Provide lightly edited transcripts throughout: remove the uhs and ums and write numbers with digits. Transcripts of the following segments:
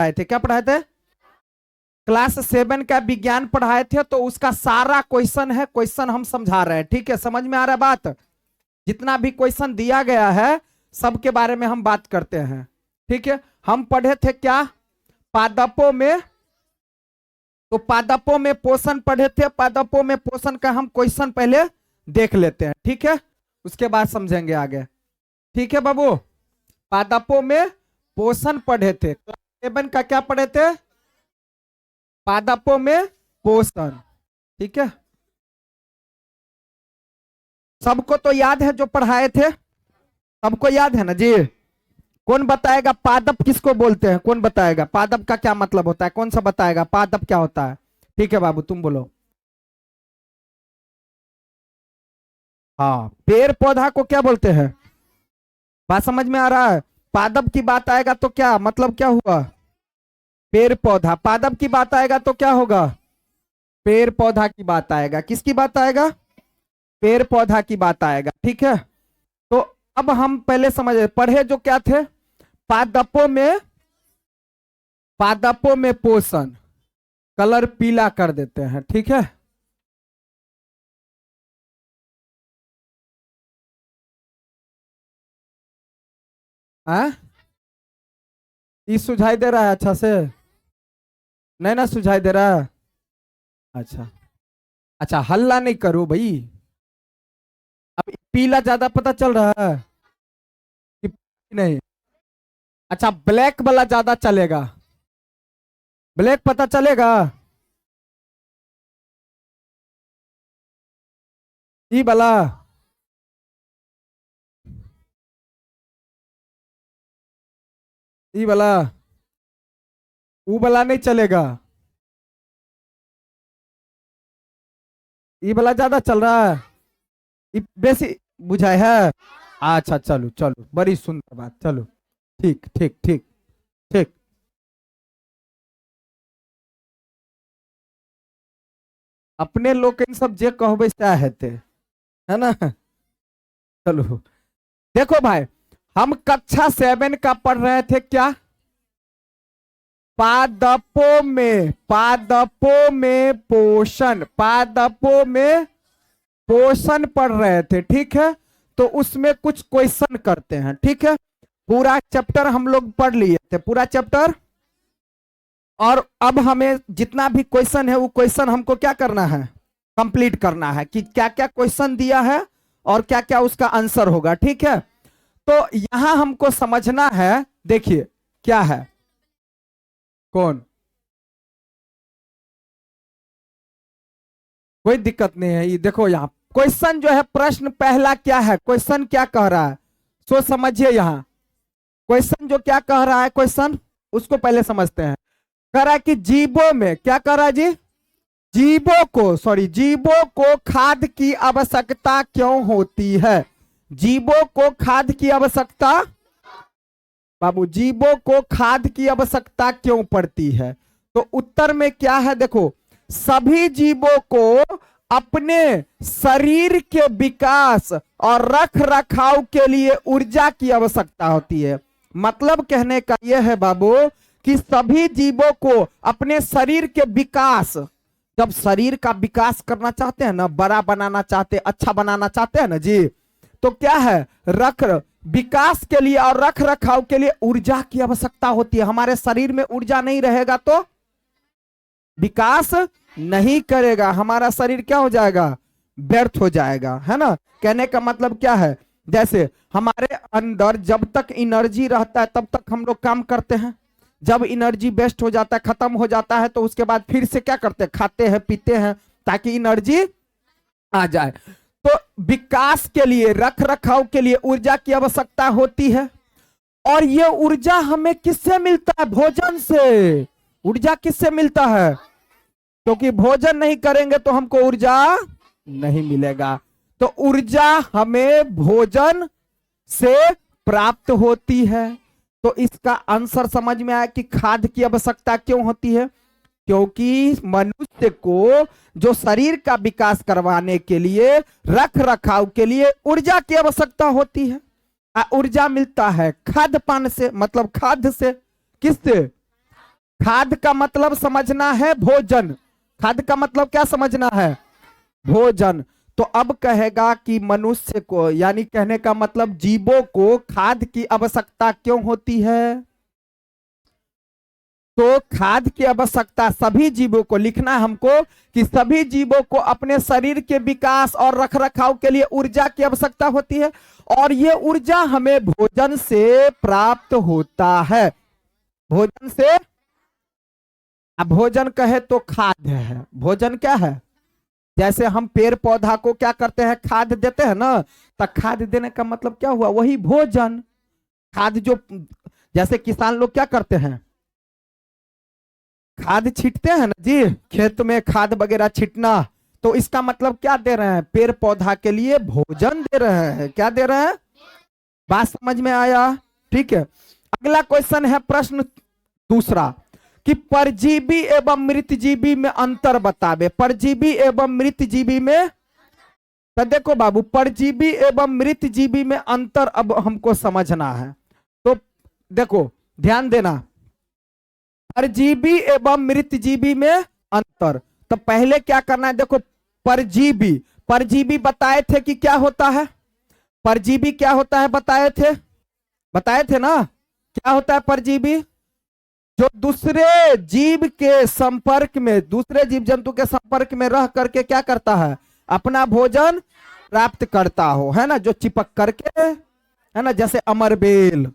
पढ़ाए थे, क्या पढ़ाए थे? क्लास 7 का विज्ञान पढ़ाए थे, तो उसका सारा क्वेश्चन है, क्वेश्चन हम समझा रहे हैं। ठीक है, समझ में आ रहा है बात? जितना भी क्वेश्चन दिया गया है सबके बारे में हम बात करते हैं। ठीक है, हम पढ़े थे क्या पादपों में, तो पादपों में पोषण पढ़े थे। पादपों में पोषण का हम क्वेश्चन पहले देख लेते हैं, ठीक है, उसके बाद समझेंगे आगे। ठीक है बाबू, पादपों में पोषण पढ़े थे। 7 का क्या पढ़े थे? पादपों में पोषण। ठीक है, सबको तो याद है जो पढ़ाए थे, सबको याद है ना जी? कौन बताएगा पादप किसको बोलते हैं? कौन बताएगा पादप का क्या मतलब होता है? कौन सा बताएगा पादप क्या होता है? ठीक है बाबू, तुम बोलो। हाँ, पेड़ पौधा को क्या बोलते हैं? बात समझ में आ रहा है? पादप की बात आएगा तो क्या मतलब, क्या हुआ? पेड़ पौधा। पादप की बात आएगा तो क्या होगा? पेड़ पौधा की बात आएगा। किसकी बात आएगा? पेड़ पौधा की बात आएगा। ठीक है, तो अब हम पहले समझ पढ़े जो क्या थे, पादपों में, पादपों में पोषण। कलर पीला कर देते हैं, ठीक है। ये सुझाई दे रहा है अच्छा से? नहीं ना सुझाई दे रहा है? अच्छा अच्छा, हल्ला नहीं करो भाई। अब पीला ज्यादा पता चल रहा है कि नहीं? अच्छा, ब्लैक वाला ज्यादा चलेगा, ब्लैक पता चलेगा। ई वाला, ई वाला, ऊ वाला नहीं चलेगा, ई वाला ज्यादा चल रहा है, ई बेसी बुझाए है। अच्छा चलो चलो, बड़ी सुंदर बात, चलो ठीक ठीक ठीक ठीक। अपने लोग के सब जे कहबे सएह हेते, है ना? चलो, देखो भाई, हम कक्षा 7 का पढ़ रहे थे क्या? पादपों में, पादपों में पोषण, पादपों में पोषण पढ़ रहे थे, ठीक है। तो उसमें कुछ क्वेश्चन करते हैं, ठीक है। पूरा चैप्टर हम लोग पढ़ लिए थे, पूरा चैप्टर। और अब हमें जितना भी क्वेश्चन है वो क्वेश्चन हमको क्या करना है, कंप्लीट करना है, कि क्या क्या क्वेश्चन दिया है और क्या क्या उसका आंसर होगा, ठीक है। तो यहां हमको समझना है, देखिए क्या है, कौन, कोई दिक्कत नहीं है। ये देखो यहाँ क्वेश्चन जो है, प्रश्न पहला क्या है, क्वेश्चन क्या कह रहा है, सोच समझिए। यहाँ क्वेश्चन जो क्या कह रहा है, क्वेश्चन उसको पहले समझते हैं। कह रहा है कि जीवों में, क्या कह रहा है जी? जीवों को, सॉरी, जीवों को खाद की आवश्यकता क्यों होती है? जीवों को खाद की आवश्यकता, बाबू जीवों को खाद की आवश्यकता क्यों पड़ती है? तो उत्तर में क्या है, देखो, सभी जीवों को अपने शरीर के विकास और रख रखाव के लिए ऊर्जा की आवश्यकता होती है। मतलब कहने का यह है बाबू कि सभी जीवों को अपने शरीर के विकास, जब शरीर का विकास करना चाहते हैं ना, बड़ा बनाना चाहते, अच्छा बनाना चाहते हैं ना जी, तो क्या है, विकास के लिए और रख रखाव के लिए ऊर्जा की आवश्यकता होती है। हमारे शरीर में ऊर्जा नहीं रहेगा तो विकास नहीं करेगा, हमारा शरीर क्या हो जाएगा, व्यर्थ हो जाएगा, है ना। कहने का मतलब क्या है, जैसे हमारे अंदर जब तक एनर्जी रहता है तब तक हम लोग काम करते हैं, जब एनर्जी वेस्ट हो जाता है, खत्म हो जाता है, तो उसके बाद फिर से क्या करते हैं, खाते हैं पीते हैं ताकि एनर्जी आ जाए। तो विकास के लिए, रख रखाव के लिए ऊर्जा की आवश्यकता होती है। और ये ऊर्जा हमें किससे मिलता है? भोजन से। ऊर्जा किससे मिलता है? क्योंकि भोजन नहीं करेंगे तो हमको ऊर्जा नहीं मिलेगा। तो ऊर्जा हमें भोजन से प्राप्त होती है। तो इसका आंसर समझ में आया कि खाद की आवश्यकता क्यों होती है? क्योंकि मनुष्य को जो शरीर का विकास करवाने के लिए, रख रखाव के लिए ऊर्जा की आवश्यकता होती है। ऊर्जा मिलता है खाद्य पान से, मतलब खाद्य से। किससे? खाद्य का मतलब समझना है भोजन। खाद्य का मतलब क्या समझना है? भोजन। तो अब कहेगा कि मनुष्य को, यानी कहने का मतलब जीवों को खाद्य की आवश्यकता क्यों होती है? तो खाद्य की आवश्यकता सभी जीवों को, लिखना है हमको कि सभी जीवों को अपने शरीर के विकास और रखरखाव के लिए ऊर्जा की आवश्यकता होती है, और ये ऊर्जा हमें भोजन से प्राप्त होता है। भोजन से, अब भोजन कहे तो खाद्य है। भोजन क्या है? जैसे हम पेड़ पौधा को क्या करते हैं? खाद्य देते हैं ना। तो खाद्य देने का मतलब क्या हुआ? वही भोजन। खाद्य जो, जैसे किसान लोग क्या करते हैं? खाद छींटते हैं ना जी, खेत में खाद वगैरह छींटना। तो इसका मतलब क्या दे रहे हैं? पेड़ पौधा के लिए भोजन दे रहे हैं। क्या दे रहे हैं? बात समझ में आया? ठीक है। अगला क्वेश्चन है, प्रश्न दूसरा, कि परजीवी एवं मृतजीवी में अंतर बतावे। परजीवी एवं मृतजीवी में, तो देखो बाबू, परजीवी एवं मृतजीवी में अंतर अब हमको समझना है। तो देखो ध्यान देना, परजीवी एवं मृतजीवी में अंतर। तो पहले क्या करना है? देखो परजीवी, परजीवी बताए थे कि क्या होता है? परजीवी क्या होता है बताए थे? बताए थे ना, क्या होता है परजीवी? जो दूसरे जीव के संपर्क में, दूसरे जीव जंतु के संपर्क में रह करके क्या करता है? अपना भोजन प्राप्त करता हो, है ना, जो चिपक करके, है ना, जैसे अमरबेल,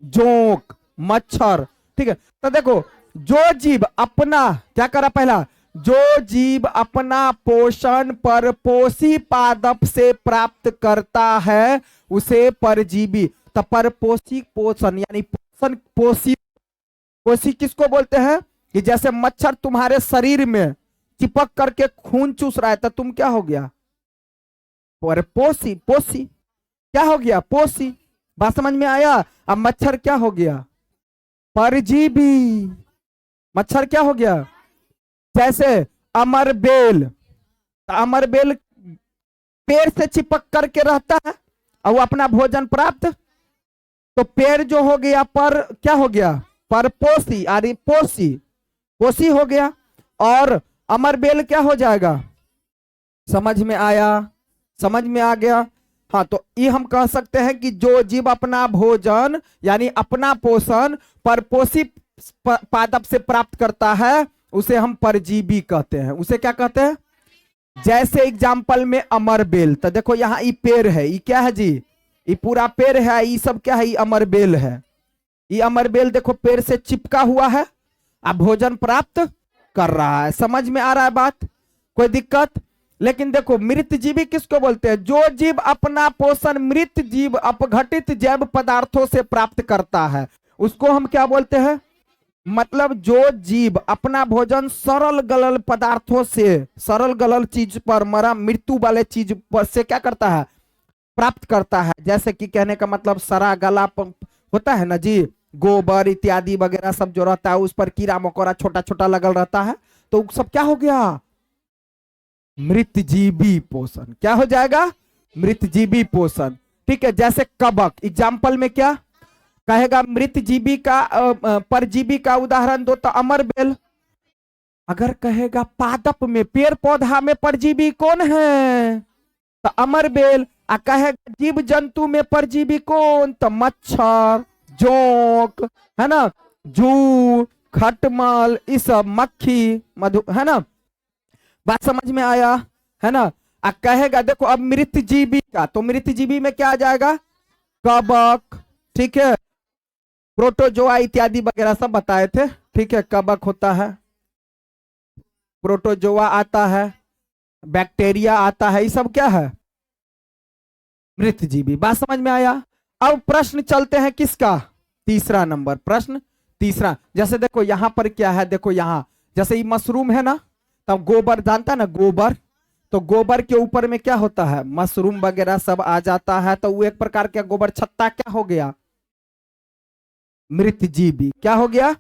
जोंक, मच्छर। ठीक है। तो देखो, जो जीव अपना क्या करा? पहला, जो जीव अपना पोषण परपोषी पादप से प्राप्त करता है उसे परजीवी। तो परपोषी पोषण, यानी पोषण पोषी, पोषी किसको बोलते हैं? कि जैसे मच्छर तुम्हारे शरीर में चिपक करके खून चूस रहा है, तो तुम क्या हो गया? परपोषी। पोषी क्या हो गया? पोषी। बात समझ में आया? अब मच्छर क्या हो गया? परजीवी। मच्छर क्या हो गया? जैसे अमरबेल, तो अमरबेल पेड़ से चिपक करके रहता है और वो अपना भोजन प्राप्त, तो पेड़ जो हो गया पर, क्या हो गया? परपोषी, अरे पोषी, पोषी हो गया। और अमरबेल क्या हो जाएगा? समझ में आया? समझ में आ गया? हाँ, तो ये हम कह सकते हैं कि जो जीव अपना भोजन यानी अपना पोषण परपोषी पादप से प्राप्त करता है उसे हम परजीवी कहते हैं। उसे क्या कहते हैं? जैसे एग्जाम्पल में अमरबेल, तो देखो यहाँ ये पेड़ है, ये क्या है जी? ये पूरा पेड़ है। ये सब क्या है? ये अमरबेल है। ये अमरबेल देखो पेड़ से चिपका हुआ है, अब भोजन प्राप्त कर रहा है। समझ में आ रहा है बात? कोई दिक्कत? लेकिन देखो मृतजीवी किसको बोलते हैं? जो जीव अपना पोषण मृत जीव अपघटित जैव पदार्थों से प्राप्त करता है उसको हम क्या बोलते हैं? मतलब जो जीव अपना भोजन सरल गलल पदार्थों से, सरल गलल चीज पर, मरा मृत्यु वाले चीज पर से क्या करता है? प्राप्त करता है। जैसे कि कहने का मतलब सरा गला होता है ना जी, गोबर इत्यादि वगैरह सब जो रहता है उस पर कीड़ा मकोड़ा छोटा छोटा लगल रहता है, तो सब क्या हो गया? मृतजीवी पोषण। क्या हो जाएगा? मृतजीवी पोषण। ठीक है। जैसे कवक, एग्जाम्पल में क्या कहेगा? मृतजीवी का परजीवी का उदाहरण दो, तो अमरबेल। अगर कहेगा पादप में, पेड़ पौधा में परजीवी कौन है? तो अमरबेल। आ कहेगा जीव जंतु में परजीवी कौन? तो मच्छर, जोंक, है ना, जू, खटमल, ये सब, मक्खी, मधु, है ना। बात समझ में आया? है ना। आ कहेगा देखो अब मृतजीवी का, तो मृतजीवी में क्या आ जाएगा? कवक, ठीक है, प्रोटोजोआ इत्यादि वगैरह सब बताए थे। ठीक है, कवक होता है, प्रोटोजोआ आता है, बैक्टीरिया आता है, ये सब क्या है? मृतजीवी। बात समझ में आया? अब प्रश्न चलते हैं किसका? तीसरा नंबर प्रश्न, तीसरा। जैसे देखो यहां पर क्या है? देखो यहां जैसे ये मशरूम है ना, तब गोबर जानता ना, गोबर, तो गोबर के ऊपर में क्या होता है? मशरूम वगैरह सब आ जाता है, तो वो एक प्रकार का गोबर छत्ता क्या हो गया? मृतजीवी। क्या हो गया?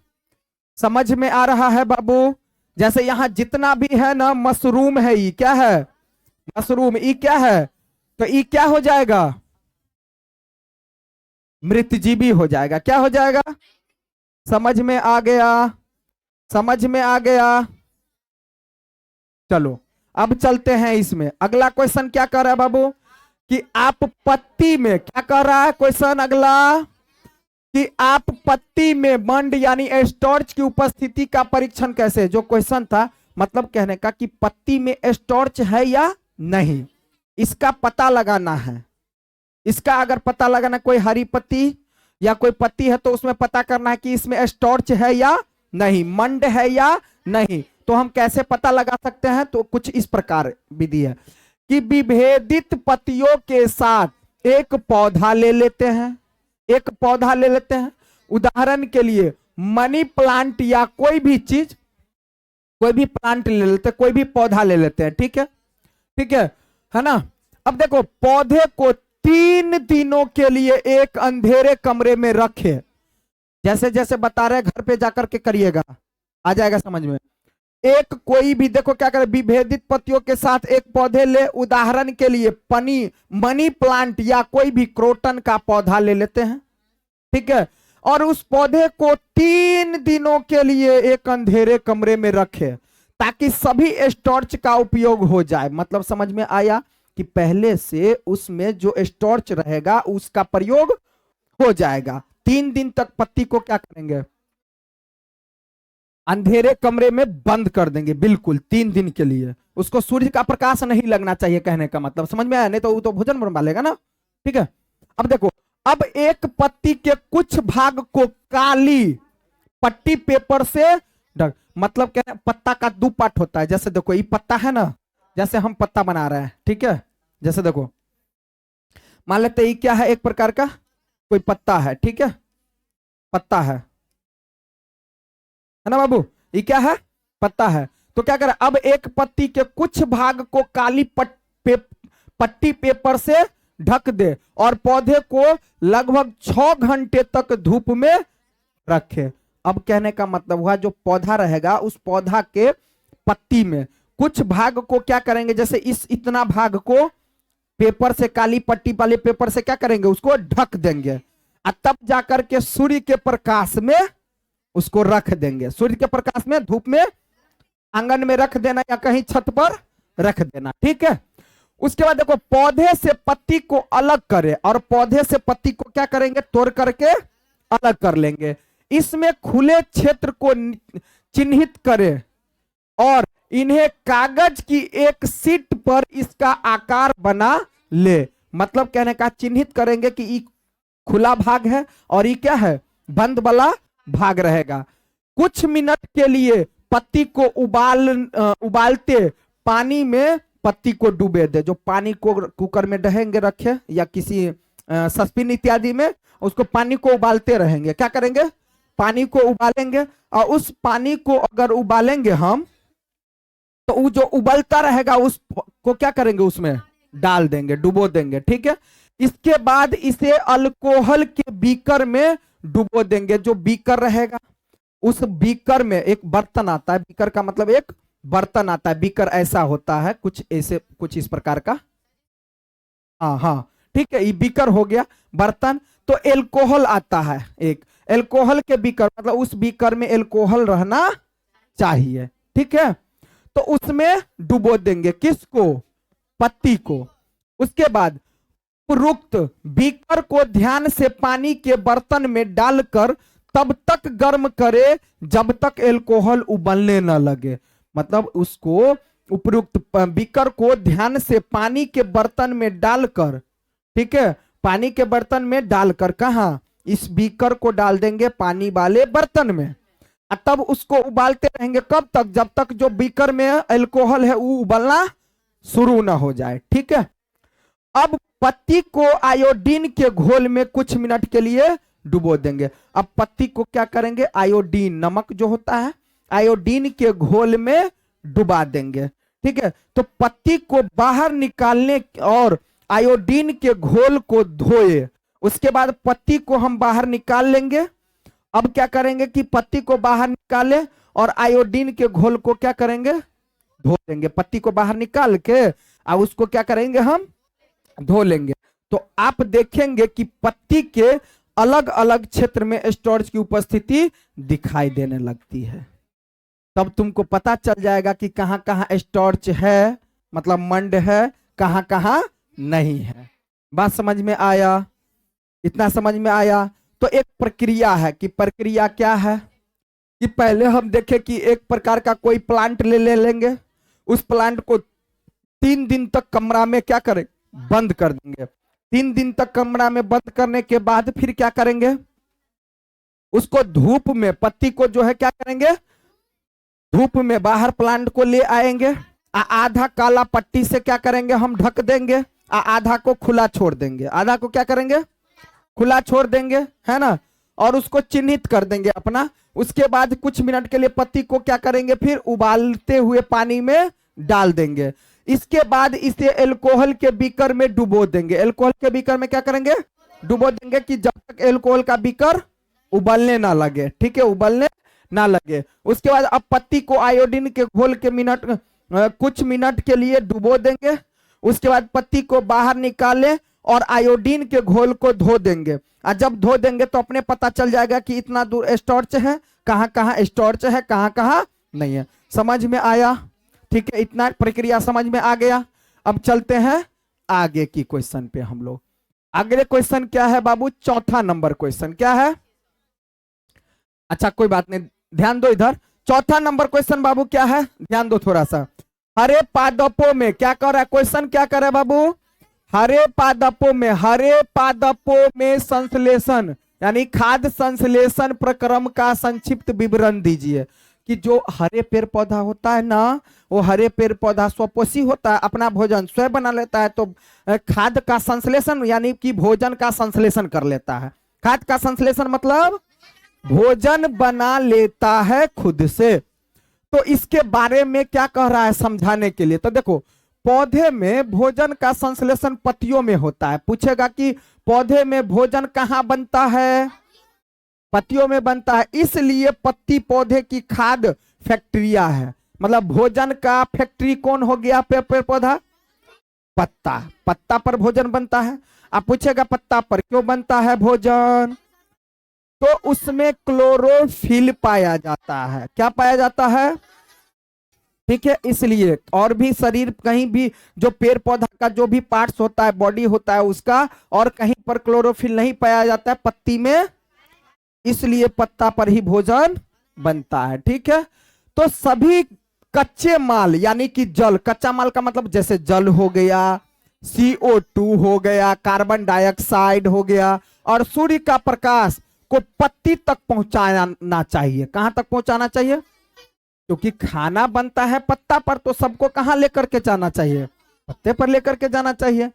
समझ में आ रहा है बाबू? जैसे यहां जितना भी है ना मशरूम है, ये क्या है? मशरूम। ये क्या है? तो ये क्या हो जाएगा? मृतजीवी हो जाएगा। क्या हो जाएगा? समझ में आ गया? समझ में आ गया? चलो अब चलते हैं इसमें। अगला क्वेश्चन क्या कर रहा है बाबू कि आप पत्ती में, क्या कर रहा है क्वेश्चन अगला कि आप पत्ती में मंड यानी स्टार्च की उपस्थिति का परीक्षण कैसे। जो क्वेश्चन था मतलब कहने का कि पत्ती में स्टार्च है या नहीं, इसका पता लगाना है। इसका अगर पता लगाना, कोई हरी पत्ती या कोई पत्ती है तो उसमें पता करना है कि इसमें स्टार्च है या नहीं, मंड है या नहीं। तो हम कैसे पता लगा सकते हैं? तो कुछ इस प्रकार विधि है कि विभेदित पत्तियों के साथ एक पौधा ले लेते हैं, एक पौधा ले लेते हैं। उदाहरण के लिए मनी प्लांट या कोई भी चीज, कोई भी प्लांट ले लेते हैं, कोई भी पौधा ले लेते हैं, ठीक है, ठीक है ना। अब देखो पौधे को 3 दिनों के लिए एक अंधेरे कमरे में रखे, जैसे जैसे बता रहे घर पे जाकर के करिएगा, आ जाएगा समझ में। एक कोई भी देखो क्या करे, विभेदित पत्तियों के साथ एक पौधे ले, उदाहरण के लिए मनी प्लांट या कोई भी क्रोटन का पौधा ले लेते हैं, ठीक है, और उस पौधे को 3 दिनों के लिए एक अंधेरे कमरे में रखे ताकि सभी स्टार्च का उपयोग हो जाए। मतलब समझ में आया कि पहले से उसमें जो स्टार्च रहेगा उसका प्रयोग हो जाएगा। 3 दिन तक पत्ती को क्या करेंगे, अंधेरे कमरे में बंद कर देंगे, बिल्कुल 3 दिन के लिए। उसको सूर्य का प्रकाश नहीं लगना चाहिए, कहने का मतलब समझ में आया? नहीं तो वो तो भोजन बनवा लेगा ना, ठीक है। अब देखो, अब एक पत्ती के कुछ भाग को काली पट्टी पेपर से ढक, मतलब क्या, पत्ता का 2 पार्ट होता है। जैसे देखो ये पत्ता है ना, जैसे हम पत्ता बना रहे हैं, ठीक है, जैसे देखो मान लेते ये क्या है, एक प्रकार का कोई पत्ता है, ठीक है, पत्ता है ना बाबू, ये क्या है, पत्ता है। तो क्या करें, अब एक पत्ती के कुछ भाग को काली पट्टी पेपर से ढक दे और पौधे को लगभग 6 घंटे तक धूप में रखे। अब कहने का मतलब हुआ जो पौधा रहेगा उस पौधा के पत्ती में कुछ भाग को क्या करेंगे, जैसे इतना भाग को पेपर से, काली पट्टी वाले पेपर से क्या करेंगे, उसको ढक देंगे और तब जाकर के सूर्य के प्रकाश में उसको रख देंगे। सूर्य के प्रकाश में, धूप में, आंगन में रख देना या कहीं छत पर रख देना, ठीक है। उसके बाद देखो पौधे से पत्ती को अलग करें और पौधे से पत्ती को क्या करेंगे, तोड़ करके अलग कर लेंगे। इसमें खुले क्षेत्र को चिन्हित करें और इन्हें कागज की एक शीट पर इसका आकार बना ले। मतलब कहने का चिन्हित करेंगे कि ये खुला भाग है और ये क्या है, बंद वाला भाग रहेगा। कुछ मिनट के लिए पत्ती को उबालते पानी में पत्ती को डूबे दे। जो पानी को कुकर में डहेंगे रखे या किसी सस्पिन इत्यादि में, उसको पानी को उबालते रहेंगे। क्या करेंगे, पानी को उबालेंगे और उस पानी को अगर उबालेंगे हम तो वो जो उबलता रहेगा उसको क्या करेंगे, उसमें डाल देंगे, डुबो देंगे, ठीक है। इसके बाद इसे अल्कोहल के बीकर में डुबो देंगे। जो बीकर रहेगा उस बीकर में एक बर्तन आता है, बीकर का मतलब एक बर्तन आता है, बीकर ऐसा होता है कुछ ऐसे, कुछ इस प्रकार का, हाँ ठीक है, ये बीकर हो गया बर्तन। तो एल्कोहल आता है एक, एल्कोहल के बीकर मतलब उस बीकर में एल्कोहल रहना चाहिए, ठीक है। तो उसमें डुबो देंगे किसको, पत्ती को। उसके बाद उपरोक्त बीकर को ध्यान से पानी के बर्तन में डालकर तब तक गर्म करे जब तक एल्कोहल उबलने न लगे। मतलब उसको उपरोक्त बीकर को ध्यान से पानी के बर्तन में डालकर, ठीक है, पानी के बर्तन में डालकर, कहां, इस बीकर को डाल देंगे पानी वाले बर्तन में, तब उसको उबालते रहेंगे। कब तक, जब तक जो बीकर में अल्कोहल है वो उबलना शुरू ना हो जाए, ठीक है। अब पत्ती को आयोडीन के घोल में कुछ मिनट के लिए डुबो देंगे। अब पत्ती को क्या करेंगे, आयोडीन, नमक जो होता है, आयोडीन के घोल में डुबा देंगे, ठीक है। तो पत्ती को बाहर निकालने और आयोडीन के घोल को धोए। उसके बाद पत्ती को हम बाहर निकाल लेंगे। अब क्या करेंगे कि पत्ती को बाहर निकाले और आयोडीन के घोल को क्या करेंगे, धो देंगे। पत्ती को बाहर निकाल के और उसको क्या करेंगे, हम धो लेंगे। तो आप देखेंगे कि पत्ती के अलग अलग क्षेत्र में स्टार्च की उपस्थिति दिखाई देने लगती है। तब तुमको पता चल जाएगा कि कहां कहां स्टार्च है, मतलब मंड है, कहां कहां नहीं है। बात समझ में आया? इतना समझ में आया? तो एक प्रक्रिया है कि प्रक्रिया क्या है कि पहले हम देखें कि एक प्रकार का कोई प्लांट ले लेंगे, उस प्लांट को 3 दिन तक कमरा में क्या करें, बंद कर देंगे। 3 दिन तक कमरा में बंद करने के बाद फिर क्या करेंगे, उसको धूप में, पत्ती को जो है क्या करेंगे, धूप में बाहर प्लांट को ले आएंगे। आधा काला पट्टी से क्या करेंगे, हम ढक देंगे, आधा को खुला छोड़ देंगे। आधा को क्या करेंगे, खुला छोड़ देंगे, है ना, और उसको चिन्हित कर देंगे अपना। उसके बाद कुछ मिनट के लिए पत्ती को क्या करेंगे, फिर उबालते हुए पानी में डाल देंगे। इसके बाद इसे अल्कोहल के बीकर में डुबो देंगे। अल्कोहल के बीकर में क्या करेंगे, डुबो देंगे कि जब तक अल्कोहल का बीकर उबलने ना लगे, ठीक है, उबलने ना लगे। उसके बाद अब पत्ती को आयोडीन के घोल के कुछ मिनट के लिए डुबो देंगे। उसके बाद पत्ती को बाहर निकालें और आयोडीन के घोल को धो देंगे। और जब धो देंगे तो अपने पता चल जाएगा कि इतना दूर स्टार्च है, कहां कहां स्टार्च है, कहां कहां नहीं है। समझ में आया? ठीक है, इतना प्रक्रिया समझ में आ गया। अब चलते हैं आगे की क्वेश्चन पे हम लोग। अगले क्वेश्चन क्या है बाबू, चौथा नंबर क्वेश्चन क्या है? अच्छा कोई बात नहीं, ध्यान दो इधर। चौथा नंबर क्वेश्चन बाबू क्या है, ध्यान दो थोड़ा सा। हरे पादपों में क्या कर रहा है, क्वेश्चन क्या कर रहा है बाबू, हरे पादपों में संश्लेषण यानी खाद्य संश्लेषण प्रक्रम का संक्षिप्त विवरण दीजिए। कि जो हरे पेड़ पौधा होता है ना, वो हरे पेड़ पौधा स्वपोषी होता है, अपना भोजन स्वयं बना लेता है, तो खाद्य का संश्लेषण यानी कि भोजन का संश्लेषण कर लेता है। खाद्य का संश्लेषण मतलब भोजन बना लेता है खुद से। तो इसके बारे में क्या कह रहा है समझाने के लिए। तो देखो, पौधे में भोजन का संश्लेषण पत्तियों में होता है। पूछेगा कि पौधे में भोजन कहाँ बनता है, पत्तियों में बनता है, इसलिए पत्ती पौधे की खाद्य फैक्ट्रिया है। मतलब भोजन का फैक्ट्री कौन हो गया, पेड़ पौधा, पत्ता। पत्ता पर भोजन बनता है। आप पूछेगा पत्ता पर क्यों बनता है भोजन, तो उसमें क्लोरोफिल पाया जाता है। क्या पाया जाता है, ठीक है, इसलिए। और भी शरीर कहीं भी जो पेड़ पौधा का जो भी पार्ट्स होता है, बॉडी होता है उसका, और कहीं पर क्लोरोफिल नहीं पाया जाता है, पत्ती में, इसलिए पत्ता पर ही भोजन बनता है। ठीक है, तो सभी कच्चे माल यानी कि जल, कच्चा माल का मतलब जैसे जल हो गया, CO2 हो गया, कार्बन डाइऑक्साइड हो गया, और सूर्य का प्रकाश को पत्ती तक पहुंचाना चाहिए। कहां तक पहुंचाना चाहिए, क्योंकि खाना बनता है पत्ता पर, तो सबको कहां लेकर के जाना चाहिए, पत्ते पर लेकर के जाना चाहिए।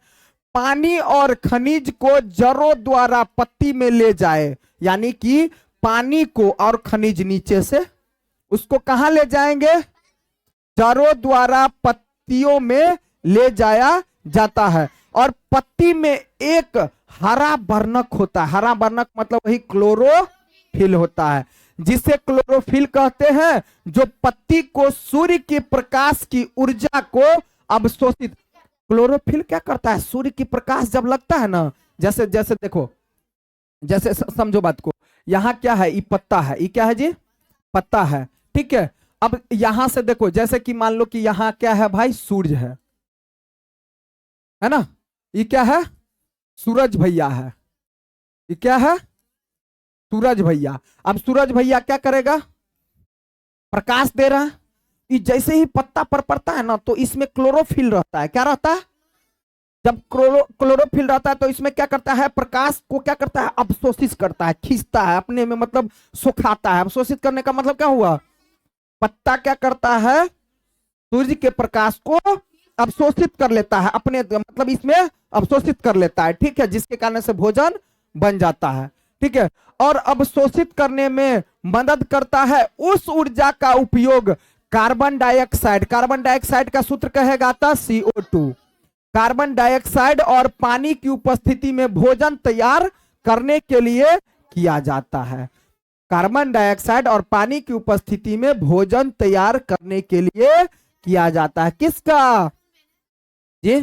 पानी और खनिज को जड़ों द्वारा पत्ती में ले जाए, यानी कि पानी को और खनिज नीचे से उसको कहां ले जाएंगे, जड़ों द्वारा पत्तियों में ले जाया जाता है। और पत्ती में एक हरा वर्णक होता है, हरा वर्णक मतलब वही क्लोरोफिल होता है, जिसे क्लोरोफिल कहते हैं, जो पत्ती को सूर्य के प्रकाश की ऊर्जा को अवशोषित। क्लोरोफिल क्या करता है, सूर्य की प्रकाश जब लगता है ना, जैसे जैसे देखो, जैसे समझो बात को, यहां क्या है, ये पत्ता है, ये क्या है जी, पत्ता है, ठीक है। अब यहां से देखो, जैसे कि मान लो कि यहां क्या है भाई, सूर्य है ना, ये क्या है, सूरज भैया है, ये क्या है, सूरज भैया। अब सूरज भैया क्या करेगा, प्रकाश दे रहा है। ये जैसे ही पत्ता पर पड़ता है ना, तो इसमें क्लोरोफिल रहता है। क्या रहता है, जब क्लोरोफिल रहता है तो इसमें क्या करता है, प्रकाश को क्या करता है, अवशोषित करता है, खींचता है अपने में, मतलब सुखाता है। अवशोषित करने का मतलब क्या हुआ, पत्ता क्या करता है, सूर्य के प्रकाश को अवशोषित कर लेता है अपने, मतलब इसमें अवशोषित कर लेता है, ठीक है, जिसके कारण से भोजन बन जाता है, ठीक है। और अवशोषित करने में मदद करता है उस ऊर्जा का उपयोग कार्बन डाइऑक्साइड, कार्बन डाइऑक्साइड का सूत्र कहेगा था CO2, कार्बन डाइऑक्साइड और पानी की उपस्थिति में भोजन तैयार करने के लिए किया जाता है। कार्बन डाइऑक्साइड और पानी की उपस्थिति में भोजन तैयार करने के लिए किया जाता है। किसका जी,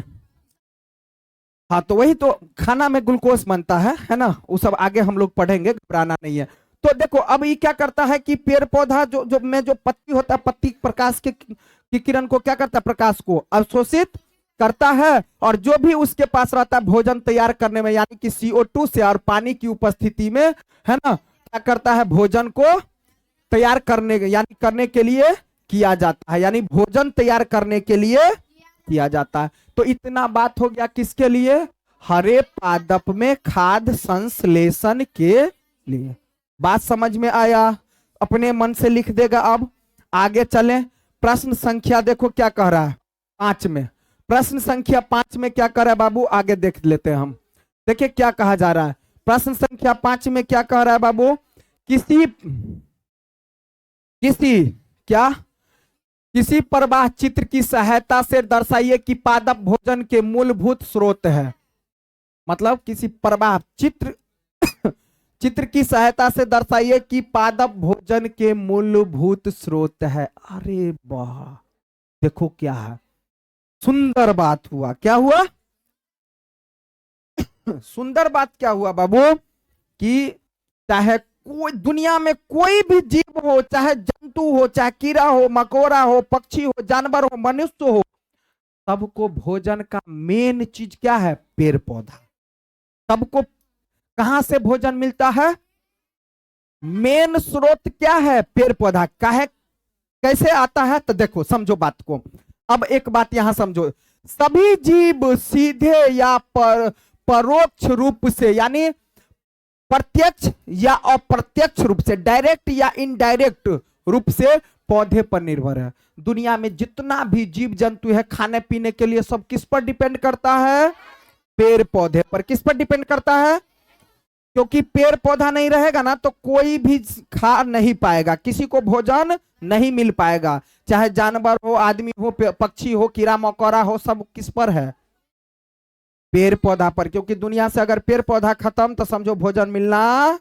हाँ, तो वही तो खाना में ग्लूकोज बनता है ना, वो सब आगे हम लोग पढ़ेंगे, घबराना नहीं है। तो देखो अब ये क्या करता है कि पेड़ पौधा जो जो में जो पत्ती होता है, पत्ती प्रकाश के की किरण को क्या करता है, प्रकाश को अवशोषित करता है, और जो भी उसके पास रहता है भोजन तैयार करने में, यानी कि CO2 से और पानी की उपस्थिति में, है ना, क्या करता है, भोजन को तैयार करने यानी करने के लिए किया जाता है, यानी भोजन तैयार करने के लिए किया जाता है। तो इतना बात हो गया किसके लिए, हरे पादप में खाद्य संश्लेषण के लिए। बात समझ में आया, अपने मन से लिख देगा। अब आगे चलें, प्रश्न संख्या देखो क्या कह रहा है 5 में, प्रश्न संख्या 5 में क्या कह रहा है बाबू, आगे देख लेते हैं हम। देखिए क्या कहा जा रहा है, प्रश्न संख्या 5 में क्या कह रहा है बाबू, किसी क्या किसी प्रवाह चित्र की सहायता से दर्शाइए कि पादप भोजन के मूलभूत स्रोत है। मतलब किसी प्रवाह चित्र की सहायता से दर्शाइए कि पादप भोजन के मूलभूत स्रोत है। अरे वाह, देखो क्या है, सुंदर बात हुआ। क्या हुआ सुंदर बात क्या हुआ बाबू, कि चाहे कोई दुनिया में कोई भी जीव हो, चाहे जंतु हो, चाहे कीड़ा हो, मकोड़ा हो, पक्षी हो, जानवर हो, मनुष्य हो, सबको भोजन का मेन चीज क्या है, पेड़ पौधा। सबको कहां से भोजन मिलता है, मेन स्रोत क्या है, पेड़ पौधा का है। कैसे आता है, तो देखो समझो बात को। अब एक बात यहां समझो, सभी जीव सीधे या परोक्ष रूप से, यानी प्रत्यक्ष या अप्रत्यक्ष रूप से, डायरेक्ट या इनडायरेक्ट रूप से पौधे पर निर्भर है। दुनिया में जितना भी जीव जंतु है, खाने पीने के लिए सब किस पर डिपेंड करता है, पेड़ पौधे पर। किस पर डिपेंड करता है, क्योंकि पेड़ पौधा नहीं रहेगा ना तो कोई भी खा नहीं पाएगा, किसी को भोजन नहीं मिल पाएगा, चाहे जानवर हो, आदमी हो, पक्षी हो, कीड़ा मकोड़ा हो, सब किस पर है, पेड़ पौधा पर। क्योंकि दुनिया से अगर पेड़ पौधा खत्म तो समझो भोजन मिलना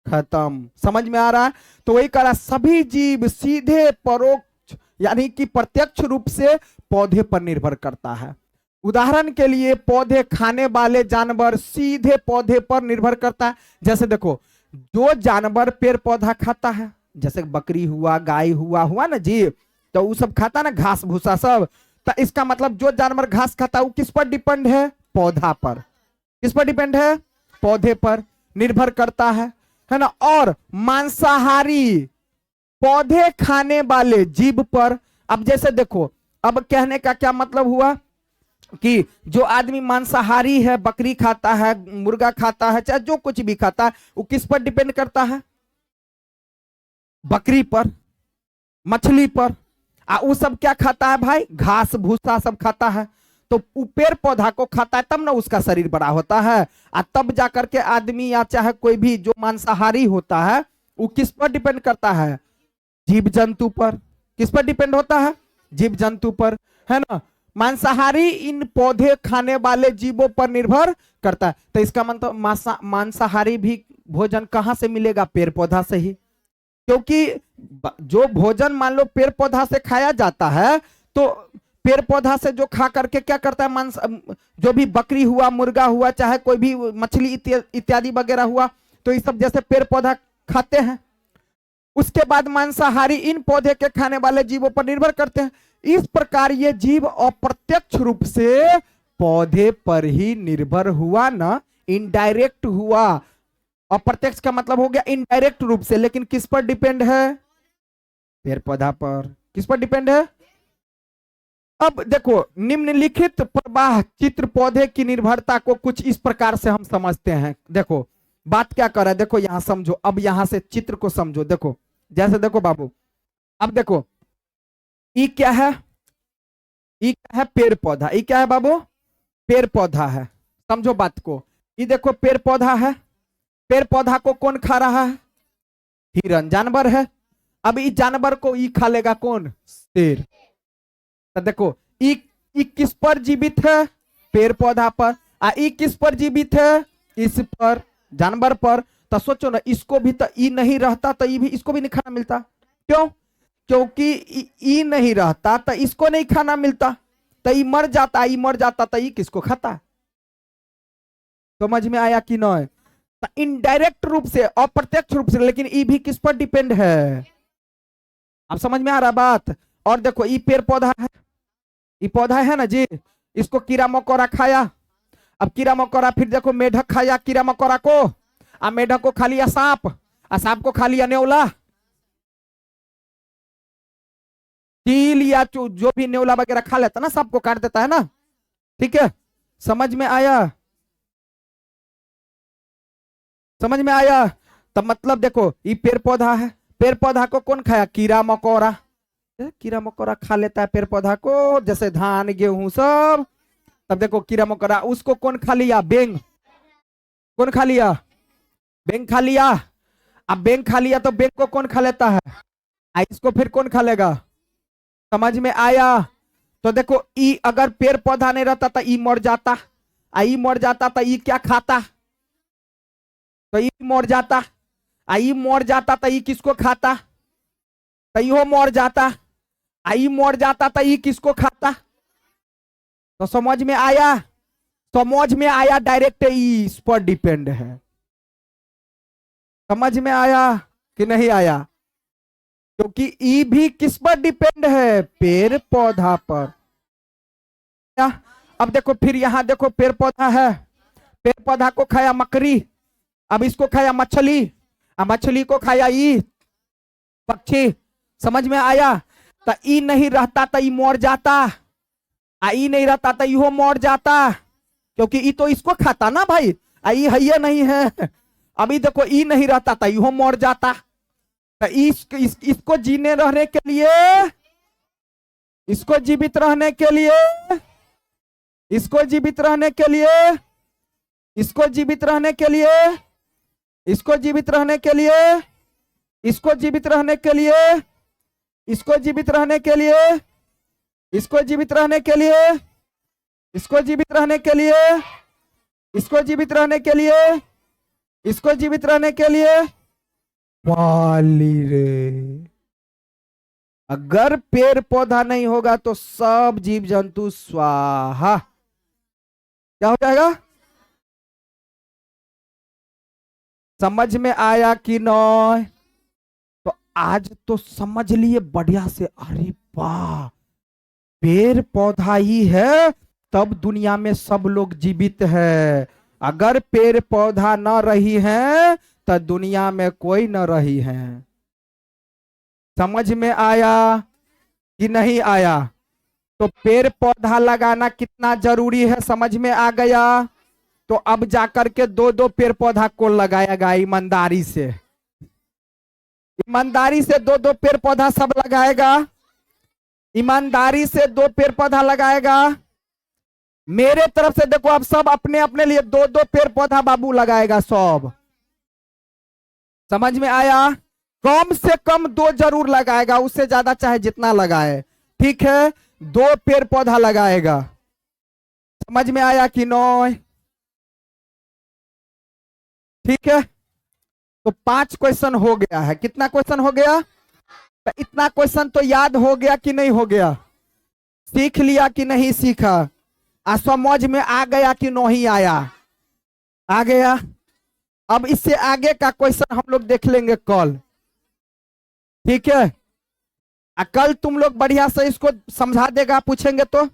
खत्म। समझ में आ रहा है, तो वही कह रहा, सभी जीव सीधे परोक्ष यानी कि प्रत्यक्ष रूप से पौधे पर निर्भर करता है। उदाहरण के लिए पौधे खाने वाले जानवर सीधे पौधे पर निर्भर करता है। जैसे देखो, जो जानवर पेड़ पौधा खाता है, जैसे बकरी हुआ, गाय हुआ ना जी, तो वो सब खाता ना घास भूसा सब, तो इसका मतलब जो जानवर घास खाता है वो किस पर डिपेंड है, पौधा पर। किस पर डिपेंड है, पौधे पर निर्भर करता है ना। और मांसाहारी पौधे खाने वाले जीव पर। अब जैसे देखो, अब कहने का क्या मतलब हुआ कि जो आदमी मांसाहारी है, बकरी खाता है, मुर्गा खाता है, चाहे जो कुछ भी खाता है, वो किस पर डिपेंड करता है, बकरी पर, मछली पर। वो सब क्या खाता है भाई, घास भूसा सब खाता है। तो पेड़ पौधा को खाता है तब ना उसका शरीर बड़ा होता है, और तब जाकर के आदमी या चाहे कोई भी जो मांसाहारी होता है वो किस पर डिपेंड करता है, जीव जंतु पर। किस पर डिपेंड होता है, जीव जंतु पर, है ना। मांसाहारी इन पौधे खाने वाले जीवों पर निर्भर करता है। तो इसका मतलब मांसाहारी भी भोजन कहां से मिलेगा, पेड़ पौधा से ही। क्योंकि जो भोजन मान लो पेड़ पौधा से खाया जाता है, तो पेड़ पौधा से जो खा करके क्या करता है, मांस, जो भी बकरी हुआ, मुर्गा हुआ, चाहे कोई भी मछली इत्यादि वगैरह हुआ, तो ये सब जैसे पेड़ पौधा खाते हैं। उसके बाद मांसाहारी इन पौधे के खाने वाले जीवों पर निर्भर करते हैं। इस प्रकार ये जीव अप्रत्यक्ष रूप से पौधे पर ही निर्भर हुआ ना, इनडायरेक्ट हुआ। अप्रत्यक्ष का मतलब हो गया इनडायरेक्ट रूप से, लेकिन किस पर डिपेंड है, पेड़ पौधा पर। किस पर डिपेंड है। अब देखो, निम्नलिखित प्रवाह चित्र पौधे की निर्भरता को कुछ इस प्रकार से हम समझते हैं। देखो बात क्या कर रहा है, देखो यहां समझो, अब यहां से चित्र को समझो। देखो जैसे देखो बाबू, अब देखो ये क्या है, ये क्या है, पेड़ पौधा। ये क्या है बाबू, पेड़ पौधा है। समझो बात को, ये देखो पेड़ पौधा है, पेड़ पौधा को कौन खा रहा है, हिरन, जानवर है। अब इस जानवर को ये खा लेगा कौन, शेर। तो देखो ये किस पर जीवित है, पेड़ पौधा पर। ये किस पर जीवित है, इस पर, जानवर पर। तो सोचो ना, इसको भी तो ई नहीं रहता तो ये भी, इसको भी नहीं खाना मिलता। क्यों, क्योंकि ई नहीं रहता तो इसको नहीं खाना मिलता, तो ये मर जाता, ये मर जाता तो ये किसको खाता। समझ में आया कि नहीं। इनडायरेक्ट रूप से, अप्रत्यक्ष रूप से, लेकिन ई भी किस पर डिपेंड है? आप समझ में आ रहा बात? और देखो ई पेड़ पौधा है, ये पौधा है ना जी, इसको कीड़ा मकोड़ा खाया। अब कीड़ा मकोड़ा फिर देखो मेढक खाया कीड़ा मकोड़ा को, आ मेढक को खा लिया सांप, आ सांप को खा लिया नेवला, चील या जो भी नेवला वगैरह खा लेता ना, सांप को काट देता है ना। ठीक है, समझ में आया? समझ में आया? तब मतलब देखो ये पेड़ पौधा है, पेड़ पौधा को कौन खाया? कीड़ा मकोड़ा। कीड़ा मकोड़ा खा लेता है पेड़ पौधा को, जैसे धान गेहूं सब। तब देखो कीड़ा मकोड़ा, उसको कौन खा लिया? बेंग। कौन खा लिया? बेंग खा लिया। अब बेंग खा लिया तो बेंग को कौन खा लेता है? इसको फिर कौन खा लेगा? समझ में आया? तो देखो ई अगर पेड़ पौधा नहीं रहता तो ई मर जाता, ई मर जाता तो ई क्या खाता? तो ई मर जाता, ई मर जाता तो ई किसको खाता? तो इहो मर जाता, आई मर जाता तो ई किसको खाता? तो समझ में आया? समझ में आया? डायरेक्ट ई इस पर डिपेंड है। समझ में आया कि नहीं आया? क्योंकि ई भी किस पर डिपेंड है? पेड़ पौधा पर। क्या? अब देखो फिर यहां देखो पेड़ पौधा है, पेड़ पौधा को खाया मकड़ी, अब इसको खाया मछली, मछली को खाया ई पक्षी। समझ में आया? तो ई नहीं रहता तो ई मर जाता, ई नहीं रहता तो इहो मर जाता, क्योंकि ई तो इसको खाता ना भाई, ई है ये नहीं है। अभी देखो ई नहीं रहता तो इहो मर जाता। तो इसको जीने रहने के लिए, इसको जीवित रहने के लिए, इसको जीवित रहने के लिए, इसको जीवित रहने के लिए, इसको जीवित रहने के लिए, इसको जीवित रहने के लिए, इसको जीवित रहने के लिए, इसको जीवित रहने के लिए, इसको जीवित रहने के लिए, इसको जीवित रहने के लिए, इसको जीवित रहने के लिए, वाली रे। अगर पेड़ पौधा नहीं होगा तो सब जीव जंतु स्वाहा। क्या हो जाएगा? समझ में आया कि नहीं? तो आज तो समझ लिए बढ़िया से। अरे वाह, पेड़ पौधा ही है तब दुनिया में सब लोग जीवित है। अगर पेड़ पौधा न रही है तो दुनिया में कोई न रही है। समझ में आया कि नहीं आया? तो पेड़ पौधा लगाना कितना जरूरी है समझ में आ गया? तो अब जाकर के दो दो पेड़ पौधा को लगाएगा ईमानदारी से, ईमानदारी से दो दो पेड़ पौधा सब लगाएगा, ईमानदारी से दो पेड़ पौधा लगाएगा। मेरे तरफ से देखो आप सब अपने अपने लिए दो दो पेड़ पौधा बाबू लगाएगा सब। समझ में आया? कम से कम दो जरूर लगाएगा, उससे ज्यादा चाहे जितना लगाए। ठीक है, दो पेड़ पौधा लगाएगा। समझ में आया कि नहीं? ठीक है, तो 5 क्वेश्चन हो गया है। कितना क्वेश्चन हो गया? तो इतना क्वेश्चन तो याद हो गया कि नहीं हो गया? सीख लिया कि नहीं सीखा? समझ में आ गया कि नहीं आया? आ गया। अब इससे आगे का क्वेश्चन हम लोग देख लेंगे कल। ठीक है, कल तुम लोग बढ़िया से इसको समझा देगा, पूछेंगे तो।